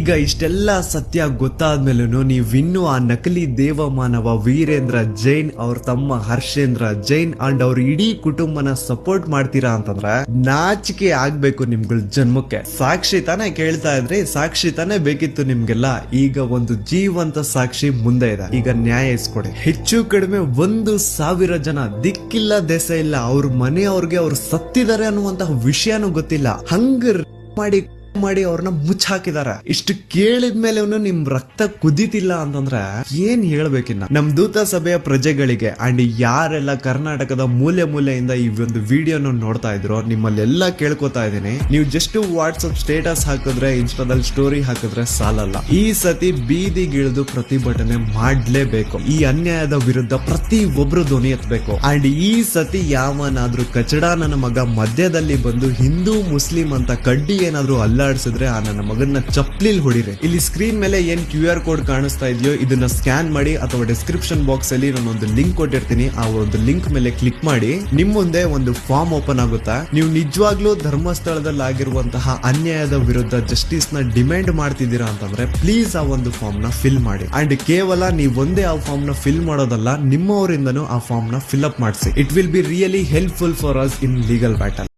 ಈಗ ಇಷ್ಟೆಲ್ಲ ಸತ್ಯ ಗೊತ್ತಾದ್ಮೇಲೂ ನೀವಿನ್ನೂ ಆ ನಕಲಿ ದೇವಮಾನವ ವೀರೇಂದ್ರ ಜೈನ್ ಅವ್ರ ತಮ್ಮ ಹರ್ಷೇಂದ್ರ ಜೈನ್ ಅಂಡ್ ಅವ್ರ ಇಡೀ ಕುಟುಂಬನ ಸಪೋರ್ಟ್ ಮಾಡ್ತೀರಾ ಅಂತಂದ್ರೆ ನಾಚಿಕೆ ಆಗ್ಬೇಕು ನಿಮ್ಗಳ ಜನ್ಮಕ್ಕೆ. ಸಾಕ್ಷಿ ತಾನೇ ಕೇಳ್ತಾ ಇದ್ರಿ, ಸಾಕ್ಷಿ ತಾನೇ ಬೇಕಿತ್ತು ನಿಮ್ಗೆಲ್ಲ. ಈಗ ಒಂದು ಜೀವಂತ ಸಾಕ್ಷಿ ಮುಂದೆ ಇದೆ, ಈಗ ನ್ಯಾಯ ಇಸ್ಕೊಡಿ. ಹೆಚ್ಚು ಕಡಿಮೆ 1,000 ಜನ ದಿಕ್ಕಿಲ್ಲ ದೆಸೆ ಇಲ್ಲ, ಅವ್ರ ಮನೆಯವ್ರಿಗೆ ಅವ್ರು ಸತ್ತಿದ್ದಾರೆ ಅನ್ನುವಂತಹ ವಿಷಯನೂ ಗೊತ್ತಿಲ್ಲ, ಹಂಗ ಮಾಡಿ ಅವ್ರನ್ನ ಮುಚ್ಚಾಕಿದಾರೆ. ಇಷ್ಟು ಕೇಳಿದ್ಮೇಲೆ ನಿಮ್ ರಕ್ತ ಕುದಿತಿಲ್ಲ ಅಂತಂದ್ರೆ ಏನ್ ಹೇಳ್ಬೇಕಿನ್ನ. ನಮ್ ದೂತ ಸಭೆಯ ಪ್ರಜೆಗಳಿಗೆ ಅಂಡ್ ಯಾರೆಲ್ಲ ಕರ್ನಾಟಕದ ಮೂಲೆ ಮೂಲೆಯಿಂದ ಈ ಒಂದು ವಿಡಿಯೋನ ನೋಡ್ತಾ ಇದ್ರು, ನಿಮ್ಮಲ್ಲೆಲ್ಲ ಕೇಳ್ಕೊತಾ ಇದೀನಿ, ನೀವು ಜಸ್ಟ್ ವಾಟ್ಸ್ಆಪ್ ಸ್ಟೇಟಸ್ ಹಾಕಿದ್ರೆ, ಇನ್ಸ್ಟಾದಲ್ಲಿ ಸ್ಟೋರಿ ಹಾಕಿದ್ರೆ ಸಾಲಲ್ಲ. ಈ ಸತಿ ಬೀದಿಗಿಳಿದು ಪ್ರತಿಭಟನೆ ಮಾಡ್ಲೇಬೇಕು. ಈ ಅನ್ಯಾಯದ ವಿರುದ್ಧ ಪ್ರತಿ ಒಬ್ರು ಧ್ವನಿ ಎತ್ತಬೇಕು. ಅಂಡ್ ಈ ಸತಿ ಯಾವನಾದ್ರೂ ಕಚಡ ನನ್ನ ಮಗ ಮಧ್ಯದಲ್ಲಿ ಬಂದು ಹಿಂದೂ ಮುಸ್ಲಿಂ ಅಂತ ಕಡ್ಡಿ ಏನಾದ್ರೂ ಅಲ್ಲಾಡಿಸಿದ್ರೆ ಆ ನನ್ನ ಮಗನ್ನ ಚಪ್ಲಿಲ್ ಹೊಡಿರಿ. ಇಲ್ಲಿ ಸ್ಕ್ರೀನ್ ಮೇಲೆ ಏನ್ QR ಕೋಡ್ ಕಾಣಿಸ್ತಾ ಇದೆಯೋ ಇದನ್ನ ಸ್ಕ್ಯಾನ್ ಮಾಡಿ, ಅಥವಾ ಡಿಸ್ಕ್ರಿಪ್ಷನ್ ಬಾಕ್ಸ್ ಅಲ್ಲಿ ನಾನೊಂದು ಲಿಂಕ್ ಕೊಟ್ಟಿರ್ತೀನಿ, ಆ ಒಂದು ಲಿಂಕ್ ಮೇಲೆ ಕ್ಲಿಕ್ ಮಾಡಿ. ನಿಮ್ ಮುಂದೆ ಒಂದು ಫಾರ್ಮ್ ಓಪನ್ ಆಗುತ್ತಾ. ನೀವು ನಿಜವಾಗ್ಲೂ ಧರ್ಮಸ್ಥಳದಲ್ಲಿ ಆಗಿರುವಂತಹ ಅನ್ಯಾಯದ ವಿರುದ್ಧ ಜಸ್ಟಿಸ್ ನ ಡಿಮ್ಯಾಂಡ್ ಮಾಡ್ತಿದ್ದೀರಾ ಅಂತಂದ್ರೆ ಪ್ಲೀಸ್ ಆ ಒಂದು ಫಾರ್ಮ್ ನ ಫಿಲ್ ಮಾಡಿ. ಅಂಡ್ ಕೇವಲ ನೀವೊಂದೇ ಆ ಫಾರ್ಮ್ ನ ಫಿಲ್ ಮಾಡೋದಲ್ಲ, ನಿಮ್ಮವರಿಂದನೂ ಆ ಫಾರ್ಮ್ ನ ಫಿಲ್ ಅಪ್ ಮಾಡಿಸಿ. It will be really helpful for us in legal battle.